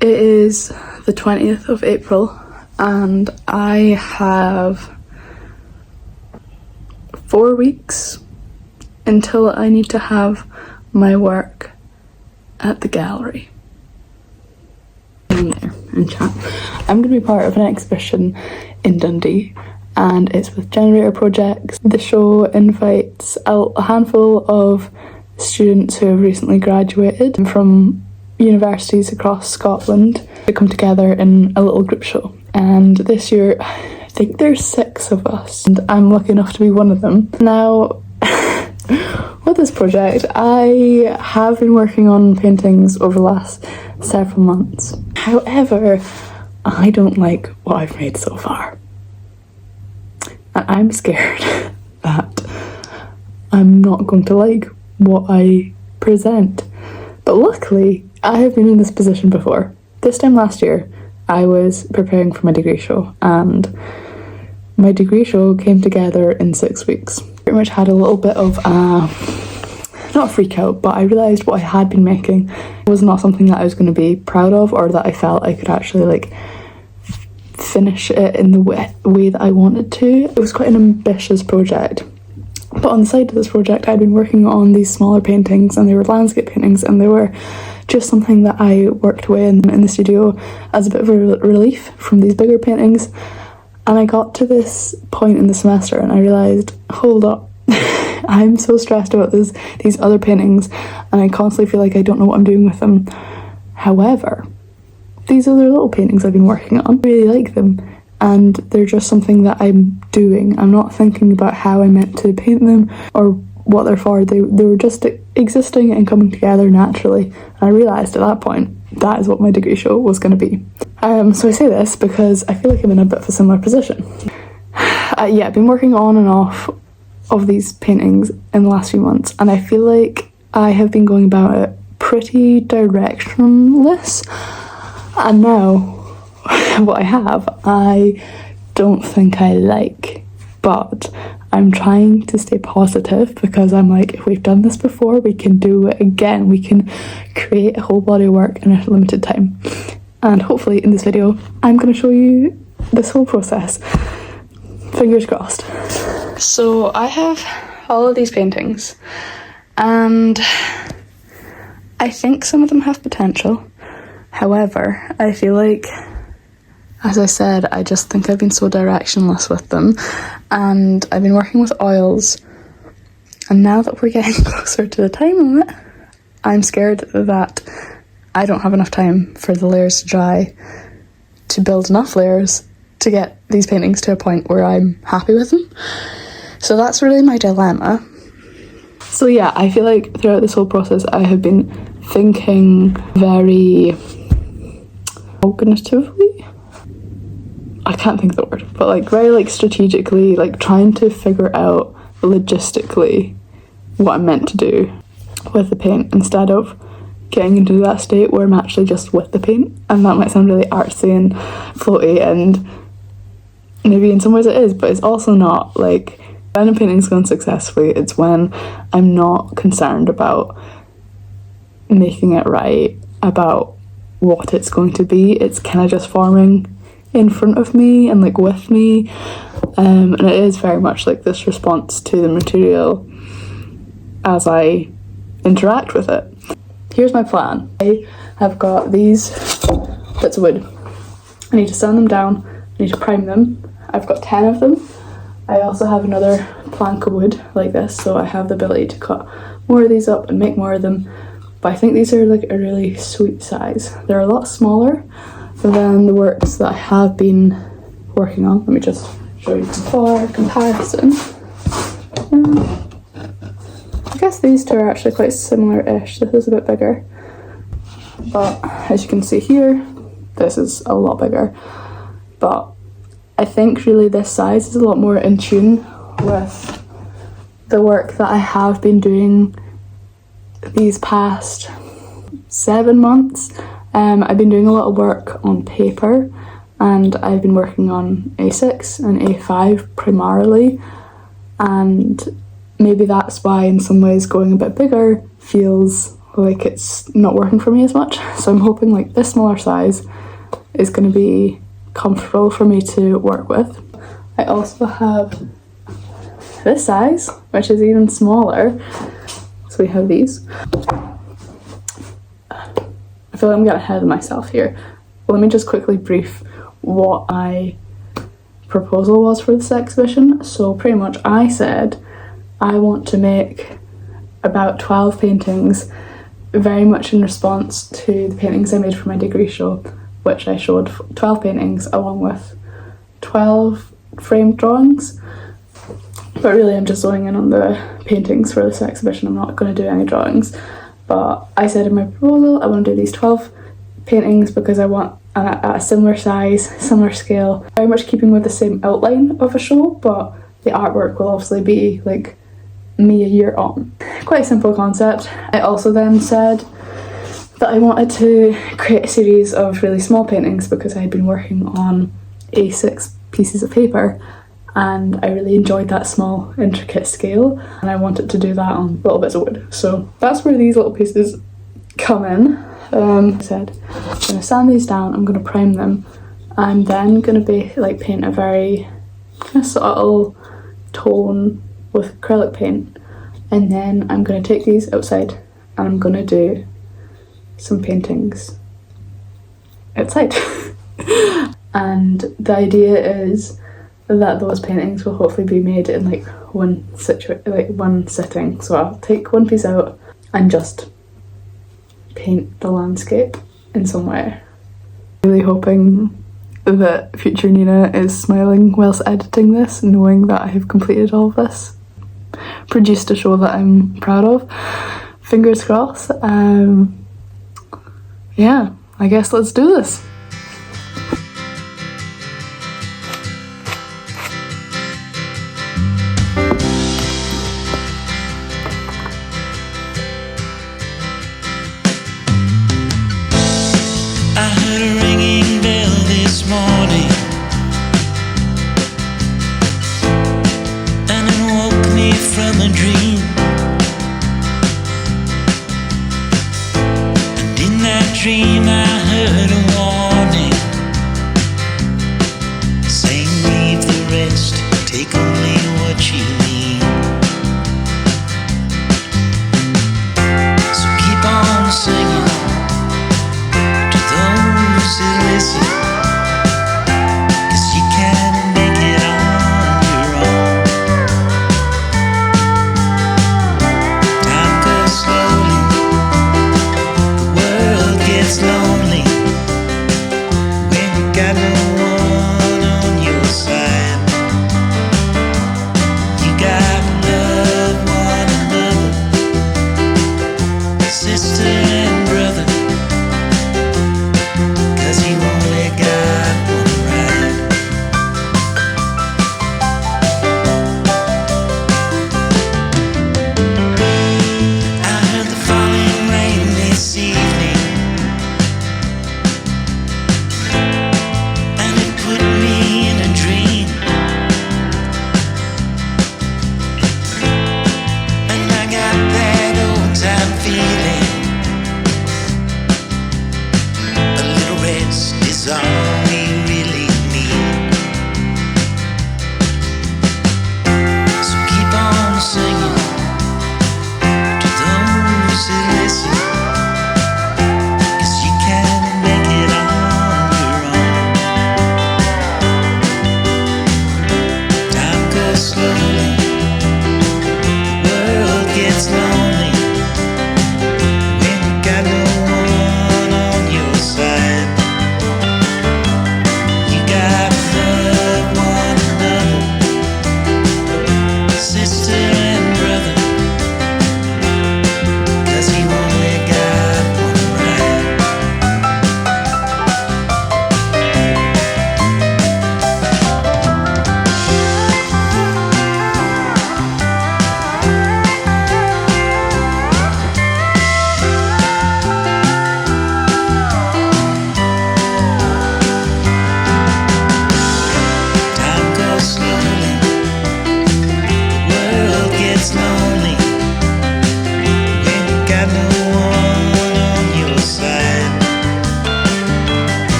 It is the 20th of April and I have 4 weeks until I need to have my work at the gallery. In there and chat. I'm going to be part of an exhibition in Dundee and it's with Generator Projects. The show invites a handful of students who have recently graduated from universities across Scotland to come together in a little group show. And this year, I think there's 6 of us, and I'm lucky enough to be one of them. Now, with this project, I have been working on paintings over the last several months. However, I don't like what I've made so far. And I'm scared that I'm not going to like what I present. But luckily, I have been in this position before. This time last year, I was preparing for my degree show, and my degree show came together in 6 weeks. Pretty much had a little bit of not a freak out, but I realised what I had been making was not something that I was going to be proud of, or that I felt I could actually like finish it in the way that I wanted to. It was quite an ambitious project. But on the side of this project, I'd been working on these smaller paintings, and they were landscape paintings, and they were just something that I worked away in the studio as a bit of a relief from these bigger paintings. And I got to this point in the semester and I realised, hold up, I'm so stressed about these other paintings, and I constantly feel like I don't know what I'm doing with them. However, these other little paintings I've been working on, I really like them, and they're just something that I'm doing. I'm not thinking about how I meant to paint them or what they're for. They were just existing and coming together naturally. And I realised at that point that is what my degree show was going to be. So I say this because I feel like I'm in a bit of a similar position. Yeah, I've been working on and off of these paintings in the last few months, and I feel like I have been going about it pretty directionless. And now what I have, I don't think I like, but I'm trying to stay positive because I'm like, if we've done this before, we can do it again. We can create a whole body of work in a limited time. And hopefully in this video, I'm going to show you this whole process. Fingers crossed. So I have all of these paintings, and I think some of them have potential. However, I feel like, as I said, I just think I've been so directionless with them, and I've been working with oils, and now that we're getting closer to the time limit, I'm scared that I don't have enough time for the layers to dry to build enough layers to get these paintings to a point where I'm happy with them. So that's really my dilemma. So yeah, I feel like throughout this whole process I have been thinking very cognitively, I can't think of the word, but like very like strategically, like trying to figure out logistically what I'm meant to do with the paint, instead of getting into that state where I'm actually just with the paint. And that might sound really artsy and floaty, and maybe in some ways it is, but it's also not. Like, when a painting's gone successfully, it's when I'm not concerned about making it right, about what it's going to be. It's kind of just forming in front of me and like with me, and it is very much like this response to the material as I interact with it. Here's my plan. I have got these bits of wood. I need to sand them down, I need to prime them. I've got 10 of them. I also have another plank of wood like this, so I have the ability to cut more of these up and make more of them. But I think these are like a really sweet size. They're a lot smaller than the works that I have been working on. Let me just show you for comparison. I guess these two are actually quite similar-ish. This is a bit bigger, but as you can see here, this is a lot bigger. But I think really this size is a lot more in tune with the work that I have been doing these past 7 months. I've been doing a lot of work on paper, and I've been working on A6 and A5 primarily, and maybe that's why in some ways going a bit bigger feels like it's not working for me as much. So I'm hoping like this smaller size is going to be comfortable for me to work with. I also have this size, which is even smaller. So we have these. I feel like I'm getting ahead of myself here. Let me just quickly brief what my proposal was for this exhibition. So pretty much I said I want to make about 12 paintings, very much in response to the paintings I made for my degree show, which I showed 12 paintings along with 12 framed drawings. But really I'm just zoning in on the paintings for this exhibition. I'm not going to do any drawings. But I said in my proposal I want to do these 12 paintings because I want at a similar size, similar scale, very much keeping with the same outline of a show, but the artwork will obviously be like me a year on. Quite a simple concept. I also then said that I wanted to create a series of really small paintings because I had been working on A6 pieces of paper and I really enjoyed that small intricate scale and I wanted to do that on little bits of wood. So that's where these little pieces come in. I said I'm going to sand these down, I'm going to prime them. I'm then going to be like paint a very kind of subtle tone with acrylic paint, and then I'm going to take these outside and I'm going to do some paintings outside. And the idea is that those paintings will hopefully be made in like one sitting. So I'll take one piece out and just paint the landscape in some way. Really hoping that future Nina is smiling whilst editing this, knowing that I have completed all of this. Produced a show that I'm proud of. Fingers crossed. Yeah, I guess let's do this. Dream I heard a warning saying leave the rest, take only what you need. So keep on singing to those who listen, 'cause you can make it on your own. Time goes slowly, it's lonely when you got no one on your side. You gotta love one another, sister and brother, 'cause you only got one ride. I heard the falling rain this evening, all we really need. So keep on singing to those who listen, 'cause you can make it on your own. Time goes slowly, the world gets lonely when you got no one on your side.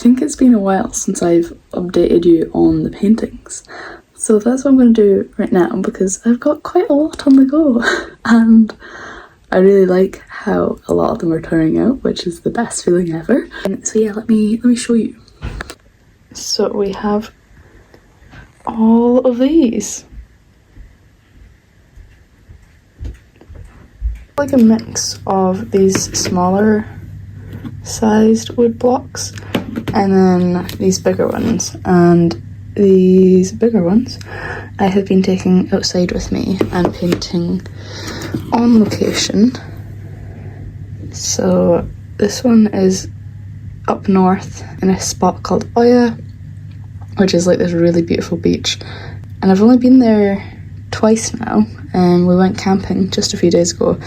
think it's been a while since I've updated you on the paintings. So that's what I'm going to do right now because I've got quite a lot on the go and I really like how a lot of them are turning out, which is the best feeling ever. And so yeah, let me show you. So we have all of these. Like a mix of these smaller sized wood blocks and then these bigger ones, and these bigger ones I have been taking outside with me and painting on location. So this one is up north in a spot called Oya, which is like this really beautiful beach, and I've only been there twice now. We went camping just a few days ago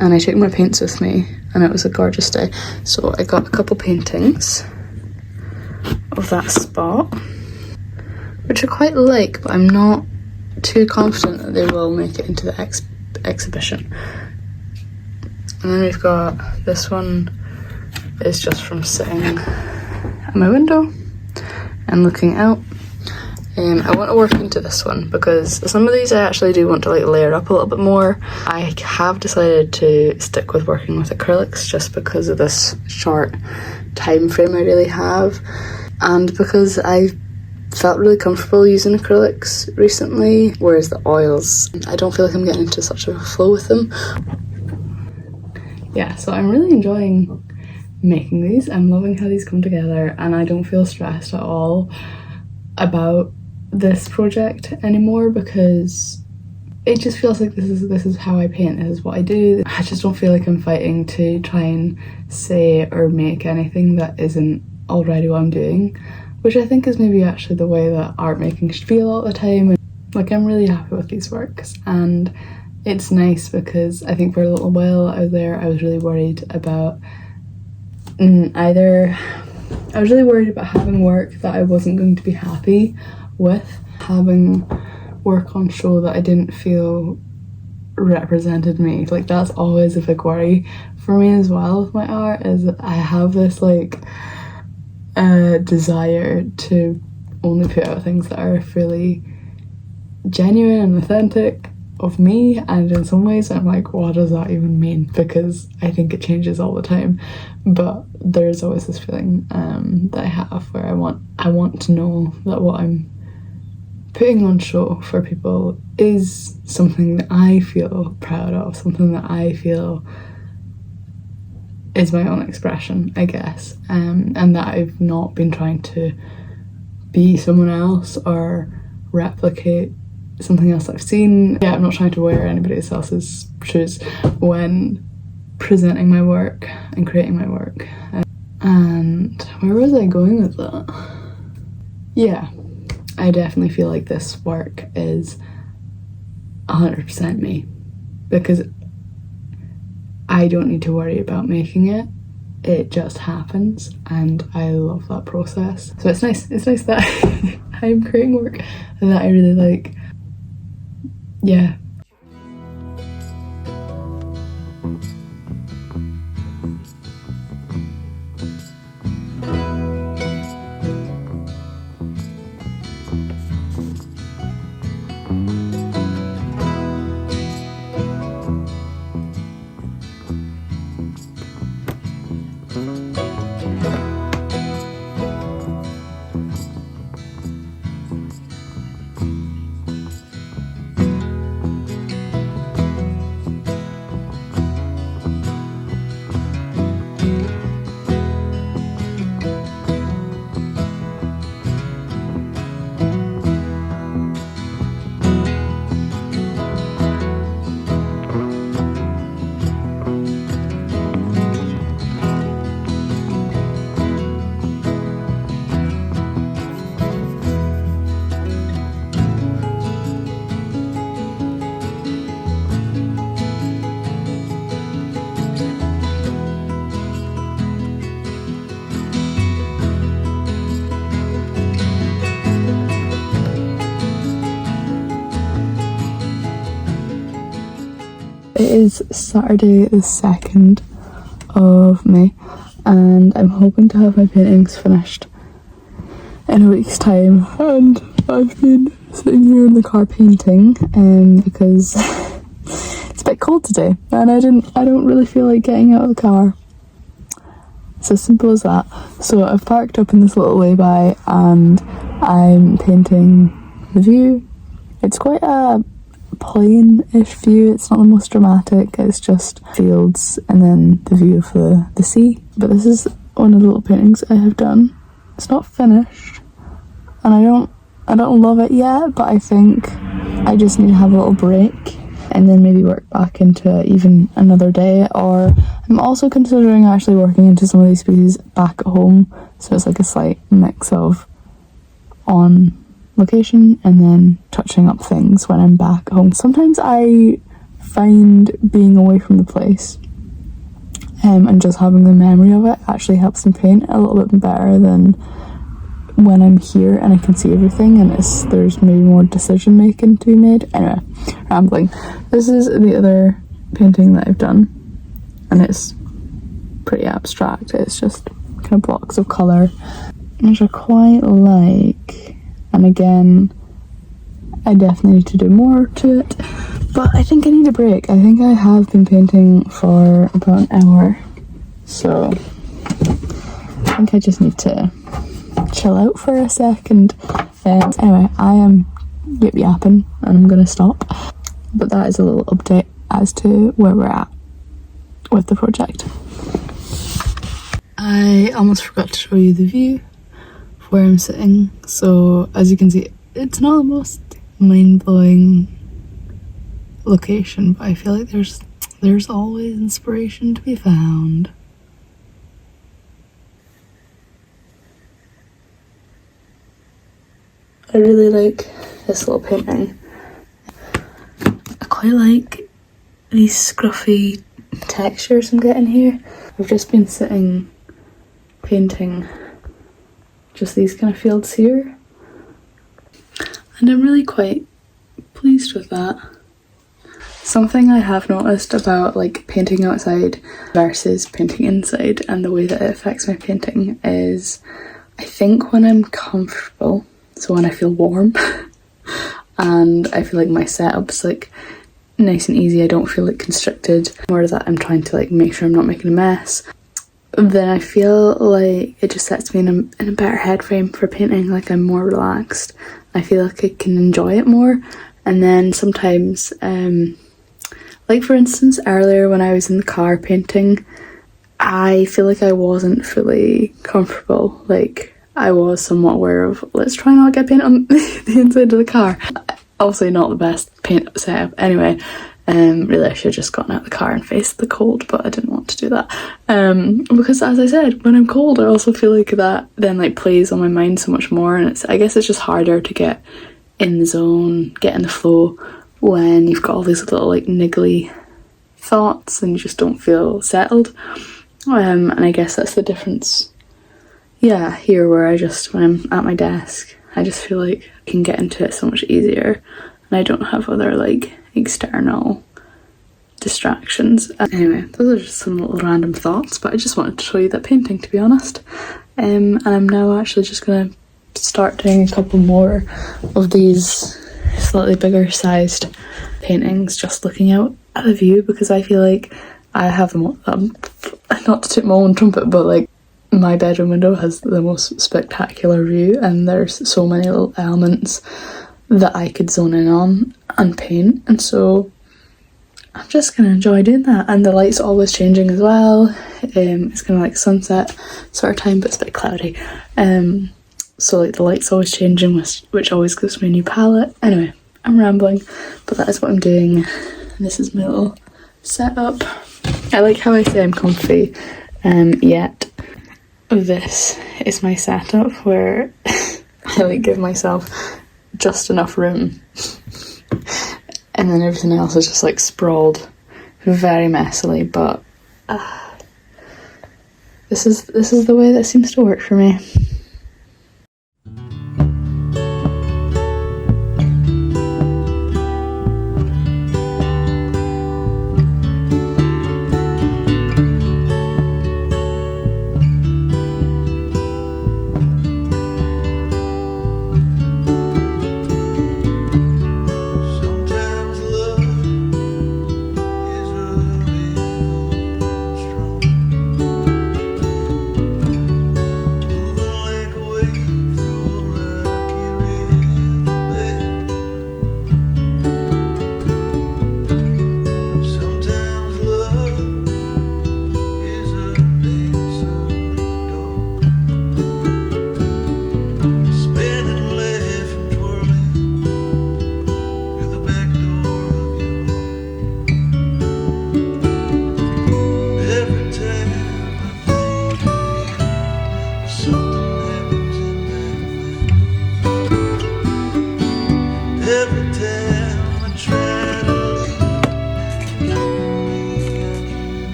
and I took my paints with me and it was a gorgeous day. So I got a couple paintings of that spot, which I quite like, but I'm not too confident that they will make it into the exhibition. And then we've got this one is just from sitting at my window and looking out. I want to work into this one because some of these I actually do want to like layer up a little bit more. I have decided to stick with working with acrylics just because of this short time frame I really have, and because I felt really comfortable using acrylics recently, whereas the oils, I don't feel like I'm getting into such a flow with them. Yeah, so I'm really enjoying making these. I'm loving how these come together and I don't feel stressed at all about this project anymore because it just feels like this is how I paint, this is what I do. I just don't feel like I'm fighting to try and say or make anything that isn't already what I'm doing, which I think is maybe actually the way that art making should feel all the time. And like, I'm really happy with these works and it's nice because I think for a little while out there I was really worried about having work that I wasn't going to be happy with, having work on show that I didn't feel represented me. Like, that's always a big worry for me as well with my art, is that I have this like desire to only put out things that are fully genuine and authentic of me, and in some ways I'm like, what does that even mean? Because I think it changes all the time, but there's always this feeling that I have where I want to know that what I'm putting on show for people is something that I feel proud of, something that I feel is my own expression, I guess, and that I've not been trying to be someone else or replicate something else I've seen. Yeah, I'm not trying to wear anybody else's shoes when presenting my work and creating my work. And where was I going with that? Yeah, I definitely feel like this work is 100% me because I don't need to worry about making it. It just happens and I love that process. So it's nice that I'm creating work that I really like. Yeah. It is Saturday the 2nd of May and I'm hoping to have my paintings finished in a week's time, and I've been sitting here in the car painting because it's a bit cold today and I don't really feel like getting out of the car. It's as simple as that. So I've parked up in this little lay-by and I'm painting the view. It's quite a plain-ish view. It's not the most dramatic. It's just fields and then the view of the sea. But this is one of the little paintings I have done. It's not finished and I don't love it yet, but I think I just need to have a little break and then maybe work back into even another day. Or I'm also considering actually working into some of these pieces back at home, so it's like a slight mix of on location and then touching up things when I'm back home. Sometimes I find being away from the place and just having the memory of it actually helps me paint a little bit better than when I'm here and I can see everything and there's maybe more decision making to be made. Anyway, rambling. This is the other painting that I've done and it's pretty abstract. It's just kind of blocks of colour, which I quite like, and again I definitely need to do more to it, but I think I need a break. I think I have been painting for about an hour, so I think I just need to chill out for a second. Anyway, I am yapping and I'm gonna stop, but that is a little update as to where we're at with the project. I almost forgot to show you the view of where I'm sitting. So as you can see, it's not the most mind-blowing location, but I feel like there's always inspiration to be found. I really like this little painting. I quite like these scruffy textures I'm getting here. I've just been sitting painting just these kind of fields here, and I'm really quite pleased with that. Something I have noticed about like painting outside versus painting inside and the way that it affects my painting is I think when I'm comfortable, so when I feel warm and I feel like my setup's like nice and easy, I don't feel like constricted, or that I'm trying to like make sure I'm not making a mess, then I feel like it just sets me in a better head frame for painting. Like I'm more relaxed, I feel like I can enjoy it more. And then sometimes like for instance earlier when I was in the car painting, I feel like I wasn't fully comfortable. Like I was somewhat aware of, let's try not get paint on the inside of the car. Obviously not the best paint setup anyway. Really I should have just gotten out of the car and faced the cold, but I didn't want to do that. Because as I said, when I'm cold I also feel like that then like plays on my mind so much more, and I guess it's just harder to get in the zone, get in the flow when you've got all these little like niggly thoughts and you just don't feel settled. And I guess that's the difference. Yeah, here where when I'm at my desk, I just feel like I can get into it so much easier and I don't have other like external distractions. Anyway, those are just some little random thoughts, but I just wanted to show you that painting, to be honest. And I'm now actually just gonna start doing a couple more of these slightly bigger sized paintings, just looking out at the view, because I feel like I have them not to toot my own trumpet, but like my bedroom window has the most spectacular view and there's so many little elements that I could zone in on and paint, and so I'm just gonna enjoy doing that. And the light's always changing as well. It's kind of like sunset sort of time, but it's a bit cloudy, so like the light's always changing, which always gives me a new palette. Anyway, I'm rambling, but that is what I'm doing. And this is my little setup. I like how I say I'm comfy, yet this is my setup where I like give myself just enough room and then everything else is just like sprawled very messily, but this is the way that seems to work for me.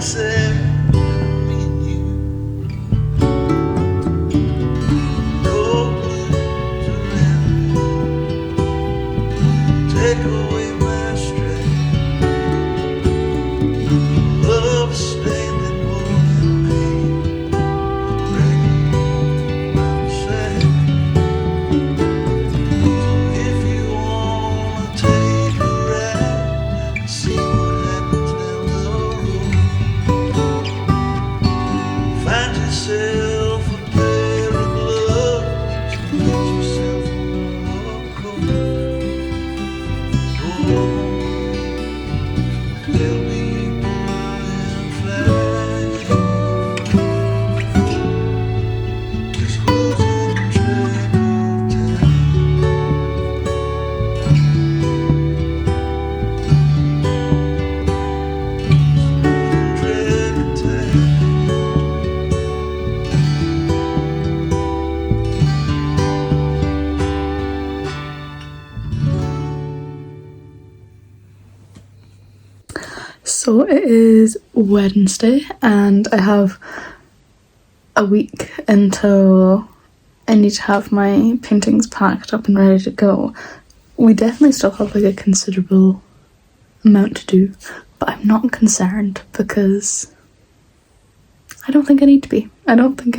said, me and you. Cold blues around me. Take away my stress. Love standing more than pain. Breaking my sad. So if you wanna take a ride, see what happens down the road. Find yourself a pair of gloves and get yourself a warm coat. Oh, there'll be blue and flag. Just losing track of time. Losing track of time. So it is Wednesday and I have a week until I need to have my paintings packed up and ready to go. We definitely still have like a considerable amount to do, but I'm not concerned because I don't think I need to be. I think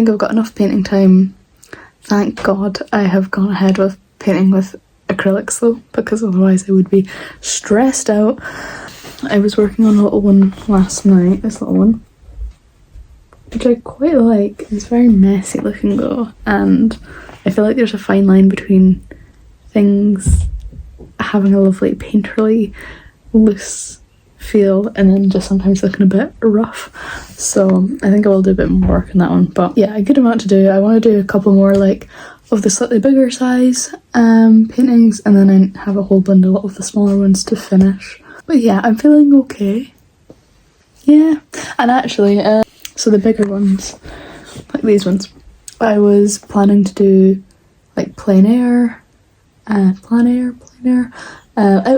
I've got enough painting time. Thank God I have gone ahead with painting with acrylics though, because otherwise I would be stressed out. I was working on a little one last night, this little one, which I quite like. It's very messy looking though, and I feel like there's a fine line between things having a lovely painterly loose feel and then just sometimes looking a bit rough. So I think I will do a bit more work on that one, but yeah, a good amount to do. I want to do a couple more like of the slightly bigger size paintings, and then I have a whole bundle of the smaller ones to finish. But yeah, I'm feeling okay. Yeah, and actually so the bigger ones, like these ones, I was planning to do like plein air outside. I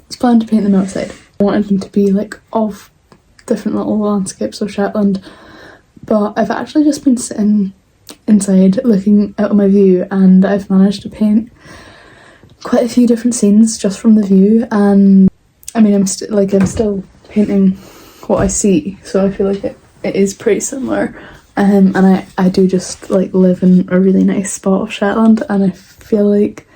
was planning to paint them outside. I wanted them to be like of different little landscapes of Shetland, but I've actually just been sitting inside looking out on my view, and I've managed to paint quite a few different scenes just from the view. And I mean, I'm still painting what I see, so I feel like it is pretty similar. And I do just like live in a really nice spot of Shetland, and I feel like,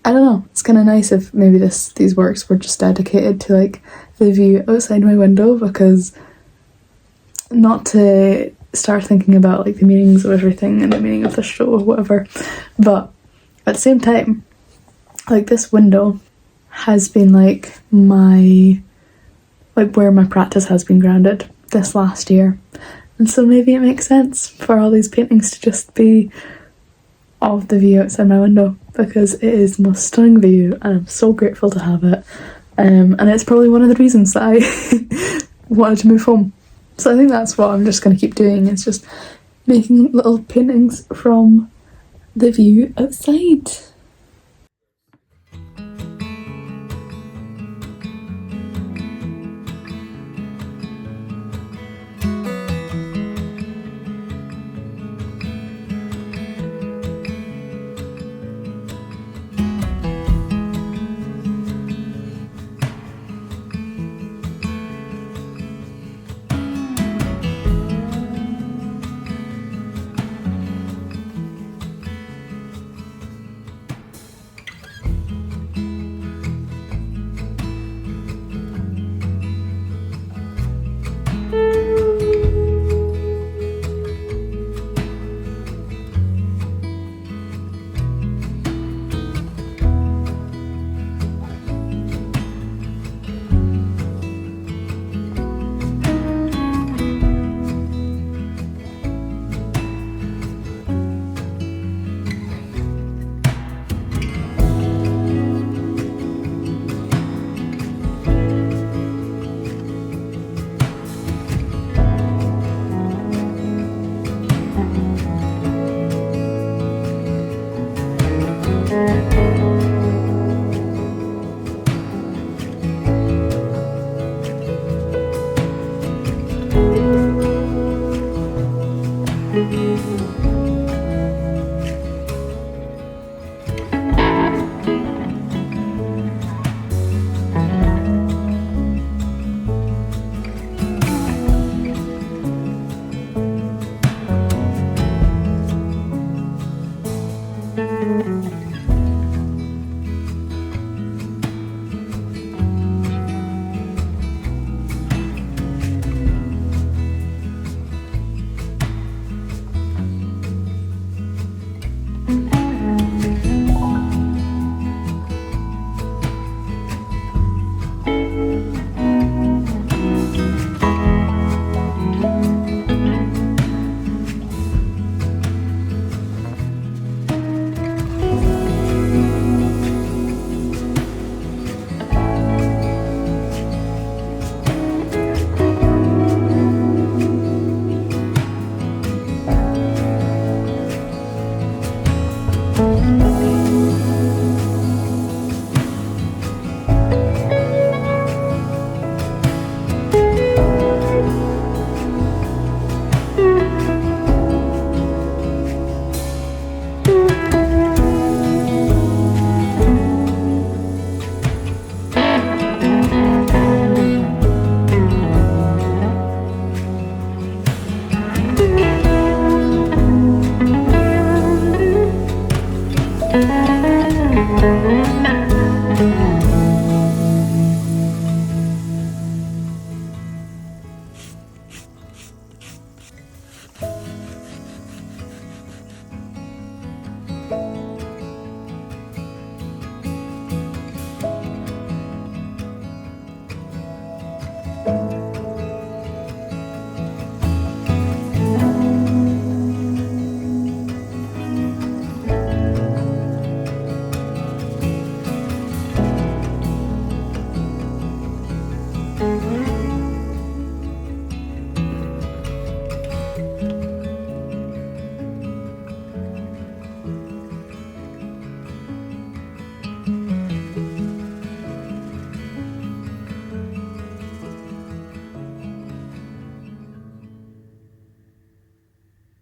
I don't know, it's kind of nice if maybe these works were just dedicated to like the view outside my window, because not to start thinking about like the meanings of everything and the meaning of the show or whatever, but at the same time, like this window has been like where my practice has been grounded this last year, and so maybe it makes sense for all these paintings to just be of the view outside my window, because it is the most stunning view and I'm so grateful to have it, and it's probably one of the reasons that I wanted to move home. So I think that's what I'm just going to keep doing, is just making little paintings from the view outside.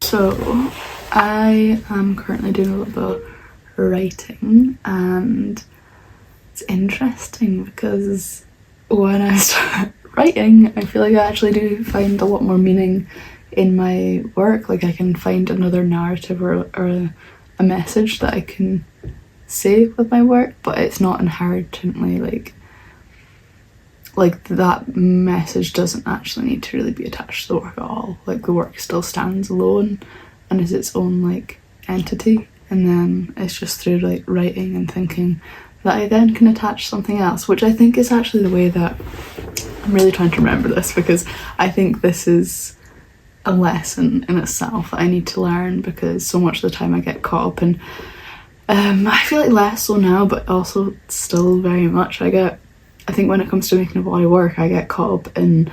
So I am currently doing a little bit of writing, and it's interesting because when I start writing I feel like I actually do find a lot more meaning in my work. Like I can find another narrative or a message that I can say with my work, but it's not inherently like that message doesn't actually need to really be attached to the work at all. Like the work still stands alone and is its own like entity, and then it's just through like writing and thinking that I then can attach something else, which I think is actually the way that I'm really trying to remember this, because I think this is a lesson in itself that I need to learn, because so much of the time I get caught up in I feel like less so now, but also still very much I think when it comes to making a body work, I get caught up in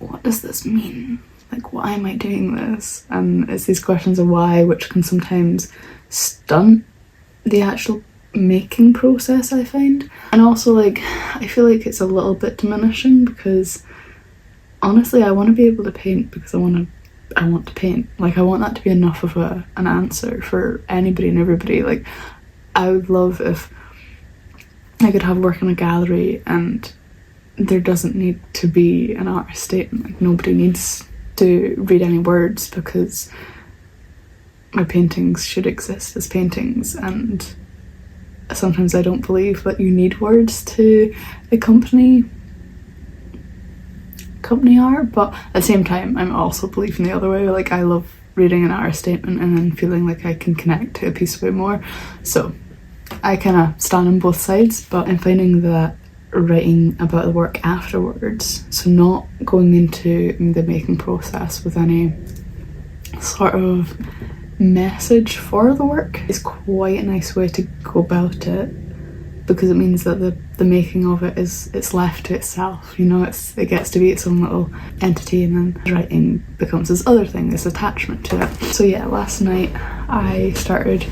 what does this mean? Like, why am I doing this? And it's these questions of why, which can sometimes stunt the actual making process, I find. And also, like, I feel like it's a little bit diminishing, because honestly I want to be able to paint because I want to paint. Like, I want that to be enough of an answer for anybody and everybody. Like, I would love if I could have work in a gallery and there doesn't need to be an art statement. Like, nobody needs to read any words, because my paintings should exist as paintings, and sometimes I don't believe that you need words to accompany art, but at the same time I'm also believing the other way. Like, I love reading an art statement and then feeling like I can connect to a piece way more. So I kind of stand on both sides, but I'm finding that writing about the work afterwards, so not going into the making process with any sort of message for the work, is quite a nice way to go about it, because it means that the making of it it's left to itself, you know. It gets to be its own little entity, and then writing becomes this other thing, this attachment to it. So yeah, last night I started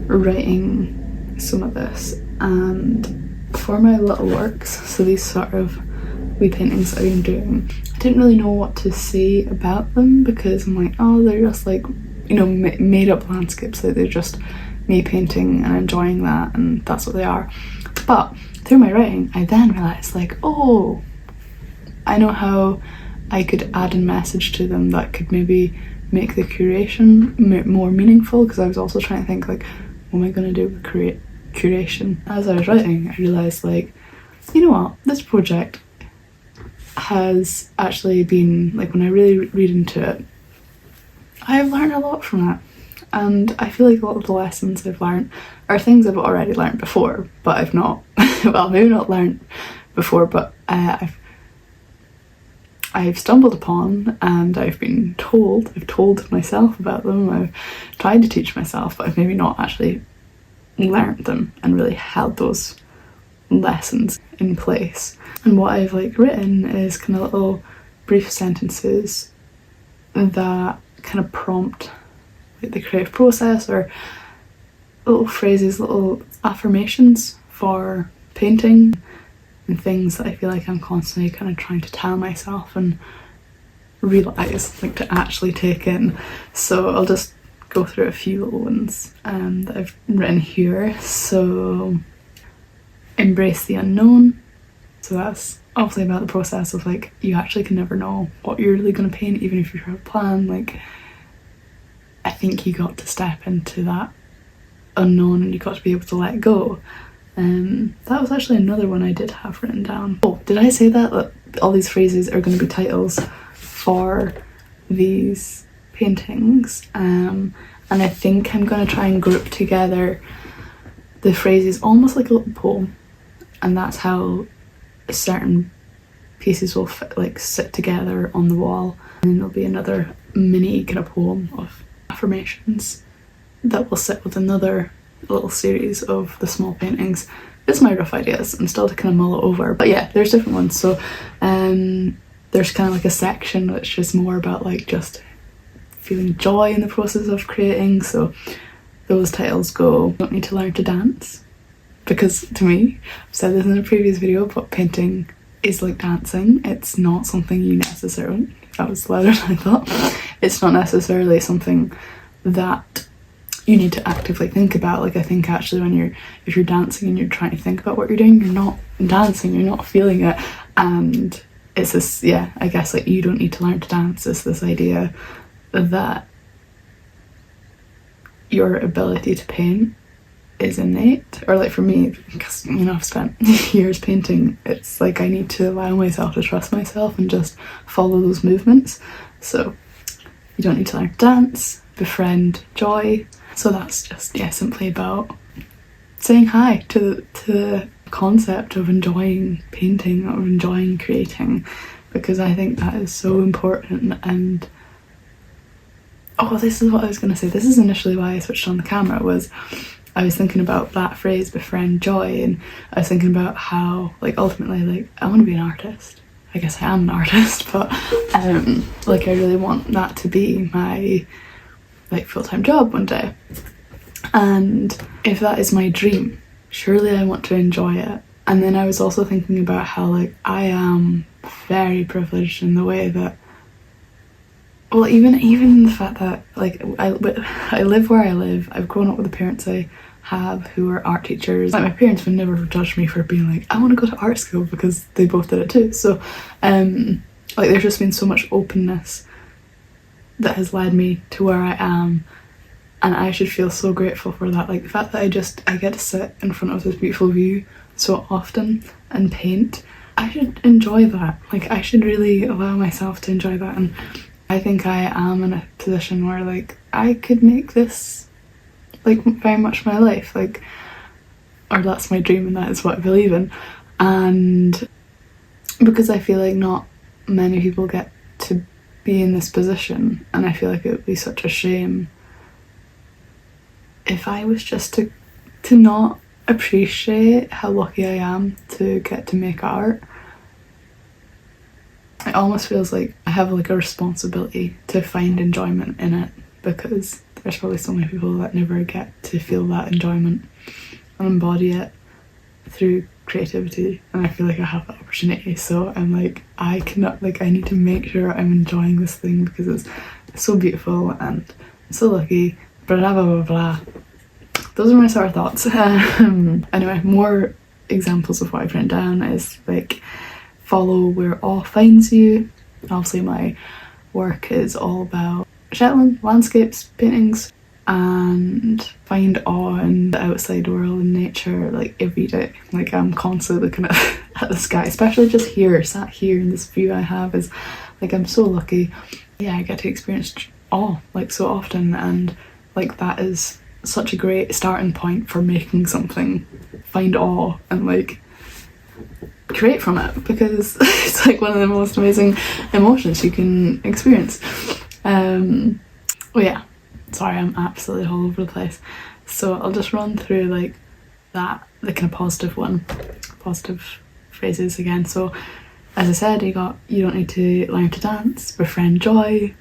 writing some of this, and for my little works, so these sort of wee paintings I've been doing, I didn't really know what to say about them, because I'm like, oh, they're just like, you know, made up landscapes. Like, they're just me painting and enjoying that, and that's what they are. But through my writing I then realised, like, oh, I know how I could add a message to them that could maybe make the curation more meaningful, because I was also trying to think, like, what am I going to do with curation? As I was writing, I realised, like, you know what, this project has actually been, like, when I really read into it, I've learned a lot from it. And I feel like a lot of the lessons I've learned are things I've already learned before, but I've not, well, maybe not learned before, but I've stumbled upon, and I've told myself about them. I've tried to teach myself, but I've maybe not actually learned them and really held those lessons in place. And what I've like written is kind of little brief sentences that kind of prompt like the creative process, or little phrases, little affirmations for painting, and things that I feel like I'm constantly kind of trying to tell myself and realise, like to actually take in. So I'll just go through a few little ones that I've written here. So embrace the unknown. So that's obviously about the process of like, you actually can never know what you're really going to paint, even if you have a plan. Like, I think you got to step into that unknown and you got to be able to let go. That was actually another one I did have written down. Oh, did I say that all these phrases are going to be titles for these paintings? And I think I'm going to try and group together the phrases almost like a little poem, and that's how certain pieces will fit, like sit together on the wall, and then there'll be another mini kind of poem of affirmations that will sit with another little series of the small paintings. This is my rough ideas. I'm still to kind of mull it over, but yeah, there's different ones. So there's kind of like a section which is more about like just feeling joy in the process of creating. So those titles go, don't need to learn to dance, because to me, I've said this in a previous video, but painting is like dancing. It's not something you necessarily, that was louder than I thought, it's not necessarily something that you need to actively think about. Like, I think actually when if you're dancing and you're trying to think about what you're doing, you're not dancing, you're not feeling it. And it's this, yeah, I guess like you don't need to learn to dance. It's this idea that your ability to paint is innate, or like for me, because you know I've spent years painting, it's like I need to allow myself to trust myself and just follow those movements. So you don't need to learn to dance, befriend joy. So that's just, yeah, simply about saying hi to the concept of enjoying painting, of enjoying creating, because I think that is so important. And oh, this is what I was going to say. This is initially why I switched on the camera, was I was thinking about that phrase, befriend joy, and I was thinking about how, like, ultimately, like, I want to be an artist. I guess I am an artist, but like I really want that to be my like full-time job one day. And if that is my dream, surely I want to enjoy it. And then I was also thinking about how like I am very privileged in the way that, well, even the fact that like I live where I live. I've grown up with the parents I have who are art teachers. Like, my parents would never judge me for being like, I want to go to art school, because they both did it too. So like there's just been so much openness that has led me to where I am, and I should feel so grateful for that. Like the fact that I get to sit in front of this beautiful view so often and paint, I should enjoy that. Like I should really allow myself to enjoy that. And I think I am in a position where like I could make this like very much my life, like, or that's my dream and that is what I believe in. And because I feel like not many people get to be in this position, and I feel like it would be such a shame if I was just to not appreciate how lucky I am to get to make art. It almost feels like I have like a responsibility to find enjoyment in it, because there's probably so many people that never get to feel that enjoyment and embody it through creativity, and I feel like I have that opportunity. So I'm like, I cannot, like, I need to make sure I'm enjoying this thing because it's so beautiful and I'm so lucky, blah blah blah blah blah. Those are my sort of thoughts. Anyway, more examples of what I've written down is like, follow where awe finds you. Obviously my work is all about Shetland, landscapes, paintings, and find awe in the outside world and nature like every day. Like I'm constantly looking at the sky, especially just here, sat here, and this view I have is like, I'm so lucky. Yeah, I get to experience awe like so often, and like that is such a great starting point for making something. Find awe and like create from it, because it's like one of the most amazing emotions you can experience. Well, yeah, sorry, I'm absolutely all over the place. So I'll just run through like that, the kind of positive phrases again. So as I said, you don't need to learn to dance, befriend joy,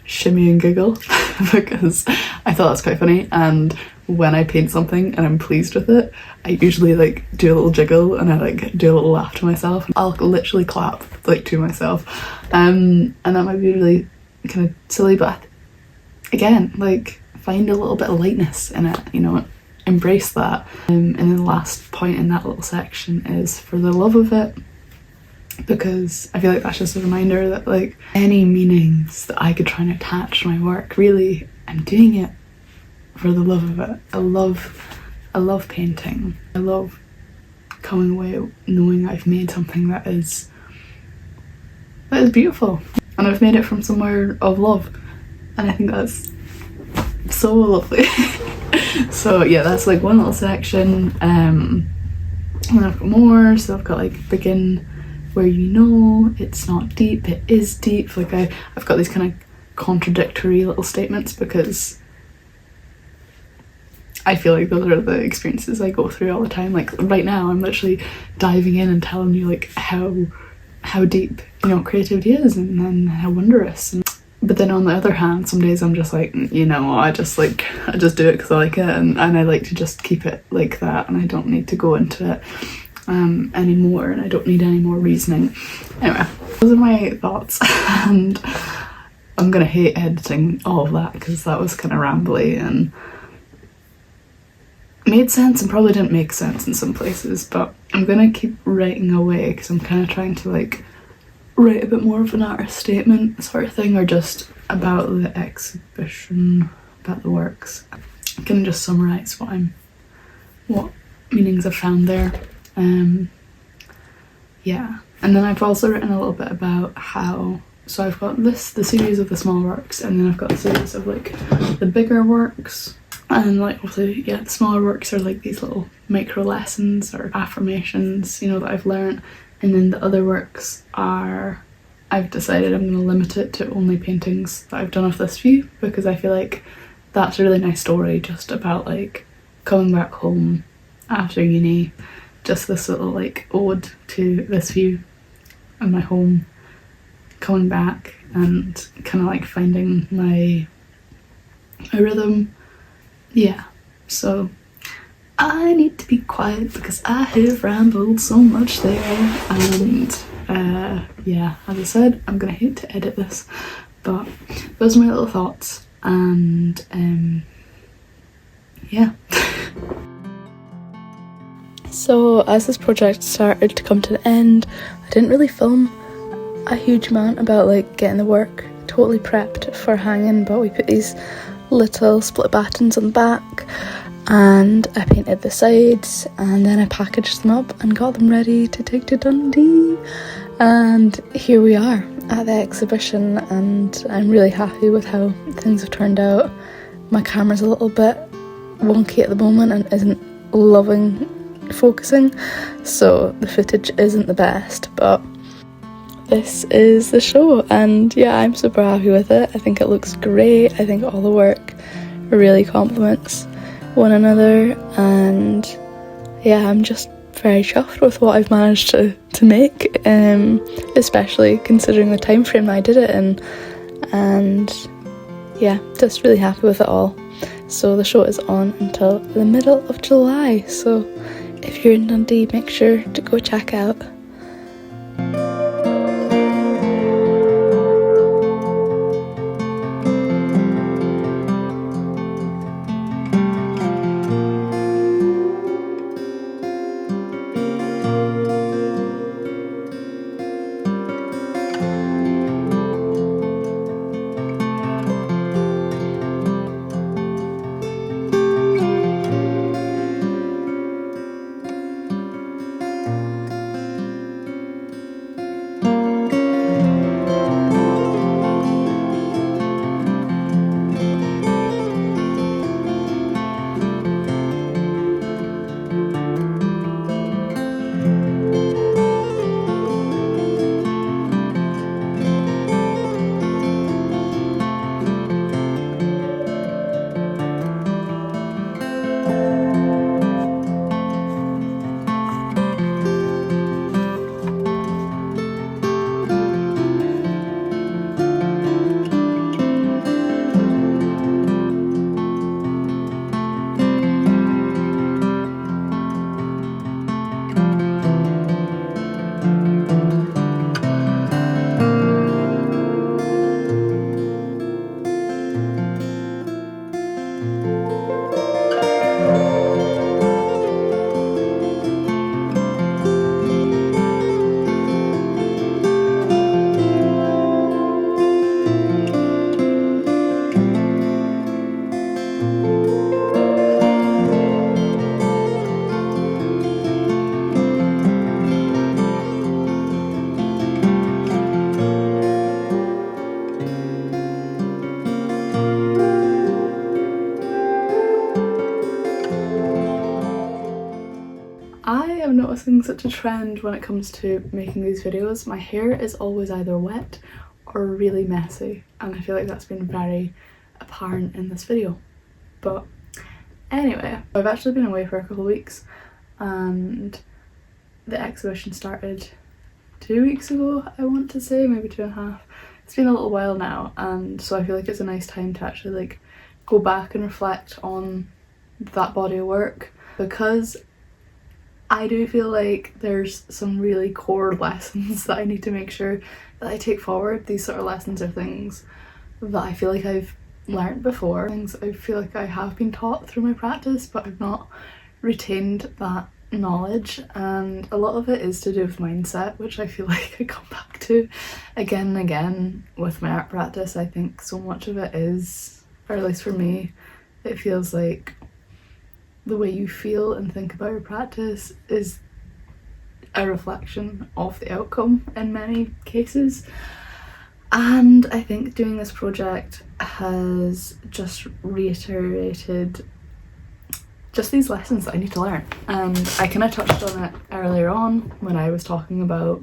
shimmy and giggle, because I thought that's quite funny. And when I paint something and I'm pleased with it, I usually like do a little jiggle and I like do a little laugh to myself. I'll literally clap like to myself, and that might be really kind of silly, but again, like find a little bit of lightness in it, you know, embrace that. And then the last point in that little section is for the love of it, because I feel like that's just a reminder that like any meanings that I could try and attach to my work, really I'm doing it for the love of it. I love painting. I love coming away knowing I've made something that is beautiful, and I've made it from somewhere of love, and I think that's so lovely. So yeah, that's like one little section, and then I've got more. So I've got like begin where you know it's not deep, it is deep. Like I've got these kind of contradictory little statements, because I feel like those are the experiences I go through all the time. Like right now I'm literally diving in and telling you like how deep, you know, creativity is, and then how wondrous. But then on the other hand, some days I'm just like, you know, I just do it because I like it, and I like to just keep it like that, and I don't need to go into it anymore, and I don't need any more reasoning. Anyway, those are my thoughts, and I'm gonna hate editing all of that because that was kind of rambly and made sense and probably didn't make sense in some places, but I'm gonna keep writing away because I'm kind of trying to like write a bit more of an artist statement sort of thing, or just about the exhibition, about the works. I'm gonna just summarise what meanings I've found there. Yeah, and then I've also written a little bit about how, so I've got the series of the small works, and then I've got a series of like the bigger works. And like obviously, yeah, the smaller works are like these little micro lessons or affirmations, you know, that I've learned. And then the other works are, I've decided I'm going to limit it to only paintings that I've done of this view, because I feel like that's a really nice story just about like coming back home after uni, just this little like ode to this view and my home, coming back and kind of like finding my rhythm. Yeah, so I need to be quiet because I have rambled so much there, and yeah, as I said, I'm gonna hate to edit this, but those are my little thoughts, and yeah. So as this project started to come to the end, I didn't really film a huge amount about like getting the work totally prepped for hanging, but we put these little split battens on the back, and I painted the sides, and then I packaged them up and got them ready to take to Dundee, and here we are at the exhibition, and I'm really happy with how things have turned out. My camera's a little bit wonky at the moment and isn't loving focusing, so the footage isn't the best, but this is the show, and yeah, I'm super happy with it. I think it looks great. I think all the work really complements one another, and yeah, I'm just very chuffed with what I've managed to make, especially considering the time frame that I did it in, and yeah, just really happy with it all. So the show is on until the middle of July, so if you're in Dundee, make sure to go check out. Recently I'm noticing such a trend when it comes to making these videos. My hair is always either wet or really messy, and I feel like that's been very apparent in this video. But anyway, I've actually been away for a couple of weeks and the exhibition started 2 weeks ago, I want to say, maybe 2.5. It's been a little while now, and so I feel like it's a nice time to actually like go back and reflect on that body of work, because I do feel like there's some really core lessons that I need to make sure that I take forward. These sort of lessons are things that I feel like I've learnt before, things I feel like I have been taught through my practice, but I've not retained that knowledge, and a lot of it is to do with mindset, which I feel like I come back to again and again with my art practice. I think so much of it is, or at least for me, it feels like the way you feel and think about your practice is a reflection of the outcome in many cases. And I think doing this project has just reiterated just these lessons that I need to learn. And I kind of touched on it earlier on when I was talking about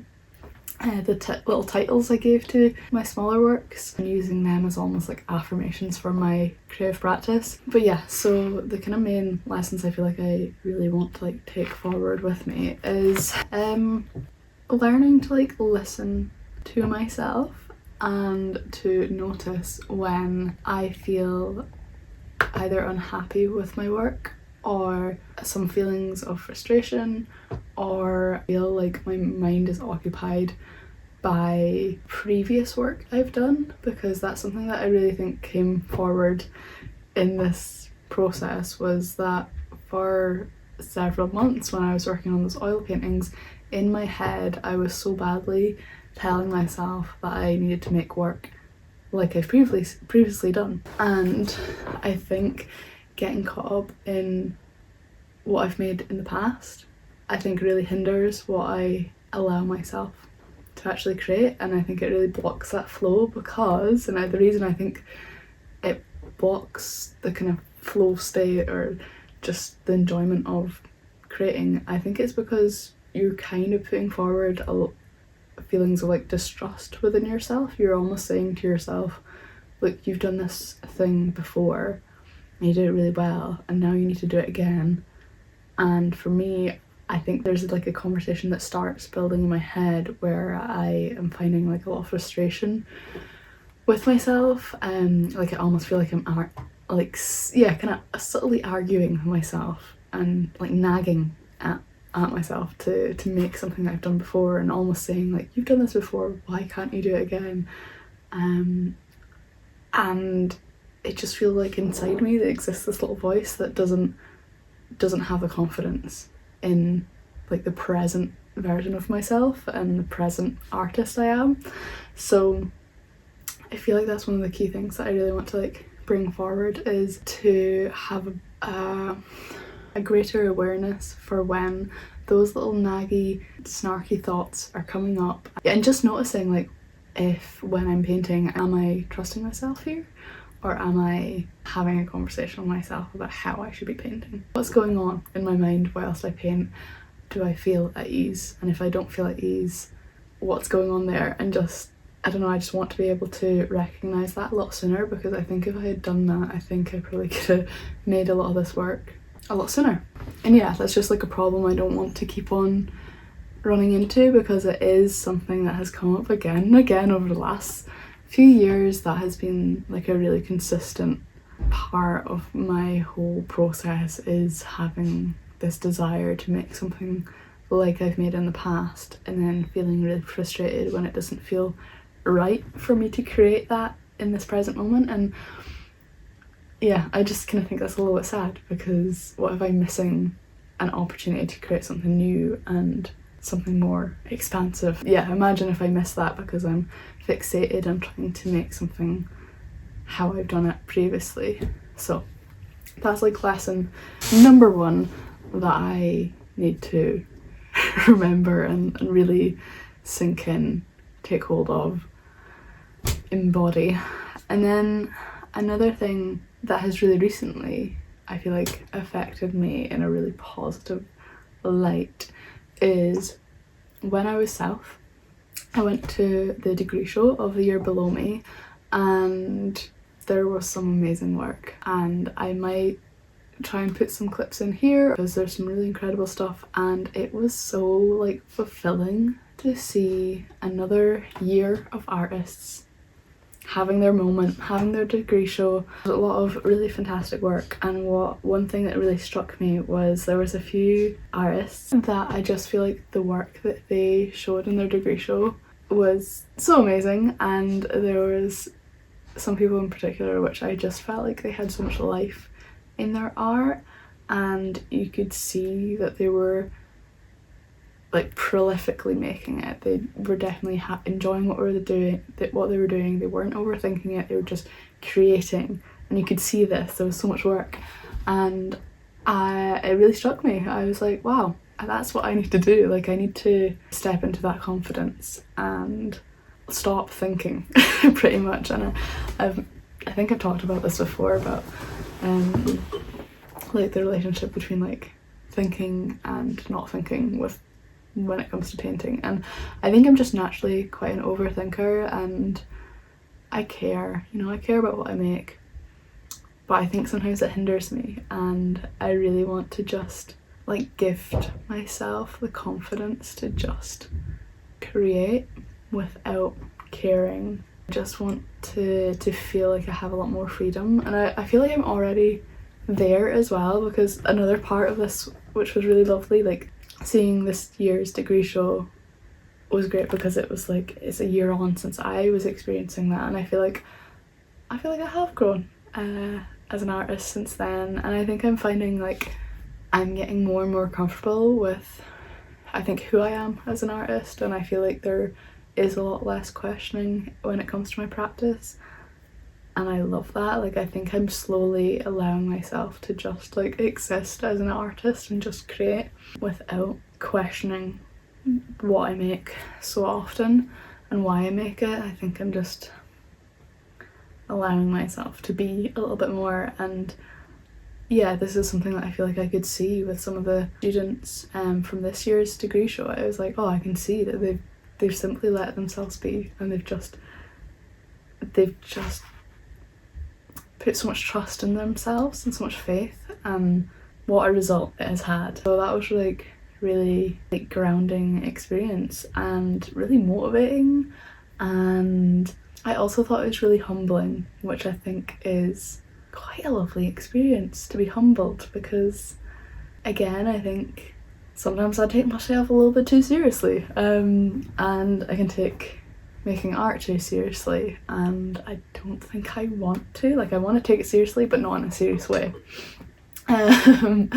the little titles I gave to my smaller works and using them as almost like affirmations for my creative practice. But yeah, so the kind of main lessons I feel like I really want to like take forward with me is learning to like listen to myself and to notice when I feel either unhappy with my work or some feelings of frustration, or feel like my mind is occupied by previous work I've done, because that's something that I really think came forward in this process, was that for several months when I was working on those oil paintings, in my head I was so badly telling myself that I needed to make work like I've previously done. And I think getting caught up in what I've made in the past, I think really hinders what I allow myself to actually create, and I think it really blocks that flow, because, and the reason I think it blocks the kind of flow state or just the enjoyment of creating, I think it's because you're kind of putting forward feelings of like distrust within yourself. You're almost saying to yourself, look, you've done this thing before and you did it really well, and now you need to do it again. And for me, I think there's like a conversation that starts building in my head where I am finding like a lot of frustration with myself, like I almost feel like I'm kind of subtly arguing with myself and like nagging at myself to make something that I've done before, and almost saying like, you've done this before, why can't you do it again? And it just feels like inside me there exists this little voice that doesn't have the confidence in like the present version of myself and the present artist I am. So I feel like that's one of the key things that I really want to like bring forward, is to have a greater awareness for when those little naggy, snarky thoughts are coming up, and just noticing like, if when I'm painting, am I trusting myself here, or am I having a conversation with myself about how I should be painting? What's going on in my mind whilst I paint? Do I feel at ease? And if I don't feel at ease, what's going on there? And just, I don't know, I just want to be able to recognise that a lot sooner, because I think if I had done that, I think I probably could have made a lot of this work a lot sooner. And yeah, that's just like a problem I don't want to keep on running into, because it is something that has come up again and again over the last few years. That has been like a really consistent part of my whole process, is having this desire to make something like I've made in the past, and then feeling really frustrated when it doesn't feel right for me to create that in this present moment. And yeah, I just kind of think that's a little bit sad, because what if I'm missing an opportunity to create something new and something more expansive? Yeah, imagine if I miss that because I'm fixated on trying to make something how I've done it previously. So that's like lesson number 1 that I need to remember and really sink in, take hold of, embody. And then another thing that has really recently, I feel like, affected me in a really positive light is when I was south, I went to the degree show of the year below me, and there was some amazing work, and I might try and put some clips in here because there's some really incredible stuff, and it was so like fulfilling to see another year of artists having their moment, having their degree show. There was a lot of really fantastic work, and one thing that really struck me was there was a few artists that I just feel like the work that they showed in their degree show was so amazing, and there was some people in particular which I just felt like they had so much life in their art, and you could see that they were like prolifically making it. They were definitely enjoying what they were doing. They weren't overthinking it, they were just creating, and you could see this. There was so much work, and it really struck me. I was like, wow, that's what I need to do. Like, I need to step into that confidence and stop thinking pretty much. And I think I've talked about this before, about like the relationship between like thinking and not thinking with when it comes to painting. And I think I'm just naturally quite an overthinker, and I care about what I make, but I think sometimes it hinders me, and I really want to just like gift myself the confidence to just create without caring. I just want to feel like I have a lot more freedom, and I feel like I'm already there as well, because another part of this which was really lovely, like seeing this year's degree show, was great because it was like it's a year on since I was experiencing that, and I feel like I have grown as an artist since then, and I think I'm finding like I'm getting more and more comfortable with I think who I am as an artist, and I feel like there is a lot less questioning when it comes to my practice, and I love that. Like, I think I'm slowly allowing myself to just like exist as an artist and just create without questioning what I make so often and why I make it. I think I'm just allowing myself to be a little bit more, and yeah, this is something that I feel like I could see with some of the students from this year's degree show. I was like, oh, I can see that they've simply let themselves be, and they've just put so much trust in themselves and so much faith, and what a result it has had. So that was like really like grounding experience and really motivating, and I also thought it was really humbling, which I think is quite a lovely experience, to be humbled, because again, I think sometimes I take myself a little bit too seriously, and I can take making art too seriously, and I don't think I want to. Like, I want to take it seriously, but not in a serious way. And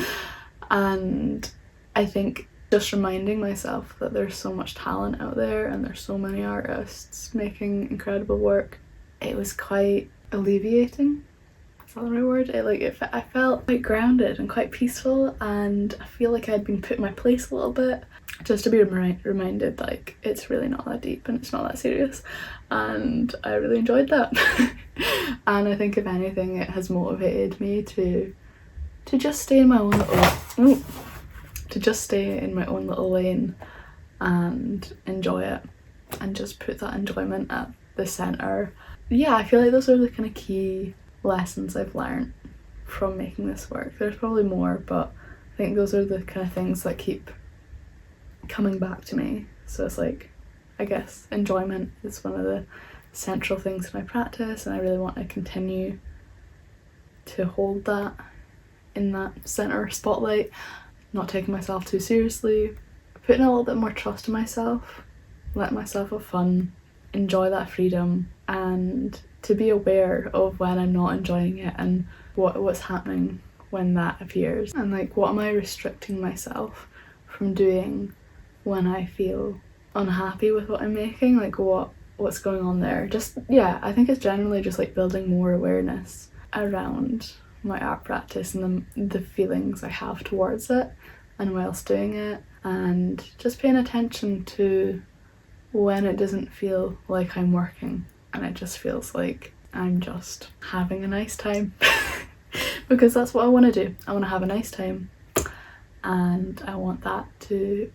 I think just reminding myself that there's so much talent out there and there's so many artists making incredible work, it was quite alleviating. Is that the right word? I felt quite grounded and quite peaceful, and I feel like I'd been put in my place a little bit, just to be reminded like it's really not that deep and it's not that serious, and I really enjoyed that. And I think if anything, it has motivated me to just stay in my own little lane and enjoy it, and just put that enjoyment at the centre. Yeah, I feel like those are the kind of key lessons I've learned from making this work. There's probably more, but I think those are the kind of things that keep coming back to me. So it's like, I guess enjoyment is one of the central things in my practice, and I really want to continue to hold that in that centre spotlight, not taking myself too seriously, putting a little bit more trust in myself, letting myself have fun, enjoy that freedom, and to be aware of when I'm not enjoying it and what's happening when that appears, and like what am I restricting myself from doing when I feel unhappy with what I'm making, like what's going on there. Just, yeah, I think it's generally just like building more awareness around my art practice and the feelings I have towards it and whilst doing it, and just paying attention to when it doesn't feel like I'm working and it just feels like I'm just having a nice time. Because that's what I want to do. I want to have a nice time and I want that to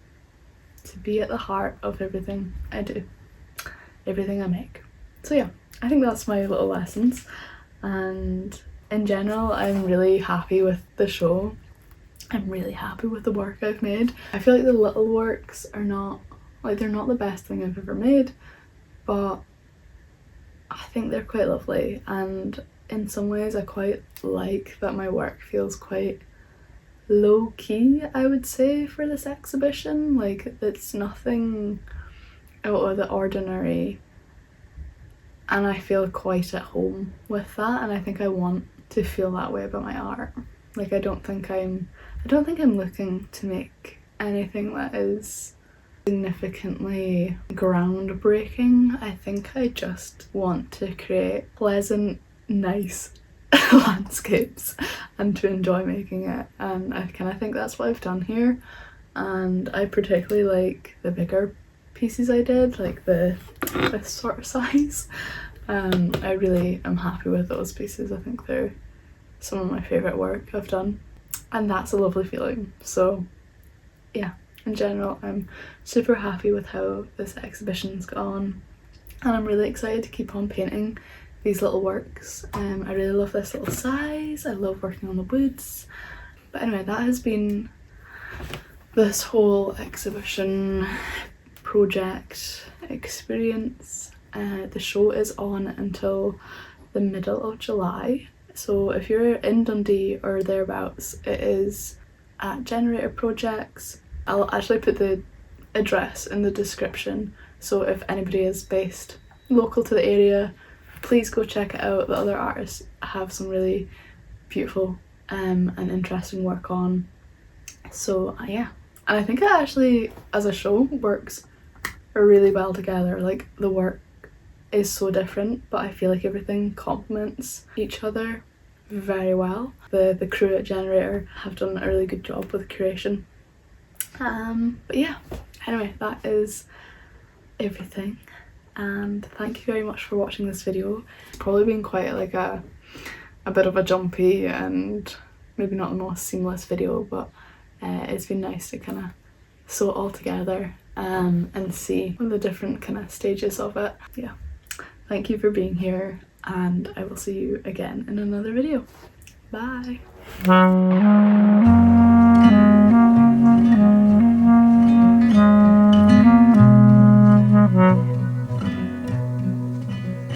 be at the heart of everything I do, everything I make. So yeah, I think that's my little lessons, and in general I'm really happy with the show. I'm really happy with the work I've made. I feel like the little works are not, like, they're not the best thing I've ever made, but I think they're quite lovely, and in some ways I quite like that my work feels quite low-key, I would say, for this exhibition. Like, it's nothing out of the ordinary, and I feel quite at home with that, and I think I want to feel that way about my art. Like, I don't think I'm looking to make anything that is significantly groundbreaking. I think I just want to create pleasant, nice landscapes and to enjoy making it, and I kind of think that's what I've done here. And I particularly like the bigger pieces I did, like this sort of size. I really am happy with those pieces. I think they're some of my favourite work I've done, and that's a lovely feeling. So yeah, in general I'm super happy with how this exhibition's gone, and I'm really excited to keep on painting these little works. I really love this little size, I love working on the woods. But anyway, that has been this whole exhibition project experience. The show is on until the middle of July, so if you're in Dundee or thereabouts, it is at Generator Projects. I'll actually put the address in the description, so if anybody is based local to the area, please go check it out. The other artists have some really beautiful and interesting work on. So yeah, and I think it actually as a show works really well together. Like, the work is so different, but I feel like everything complements each other very well. The crew at Generator have done a really good job with curation. But yeah, anyway, that is everything, and thank you very much for watching this video. It's probably been quite like a bit of a jumpy and maybe not the most seamless video, but it's been nice to kind of sew it all together and see the different kind of stages of it. Yeah, thank you for being here, and I will see you again in another video. Bye!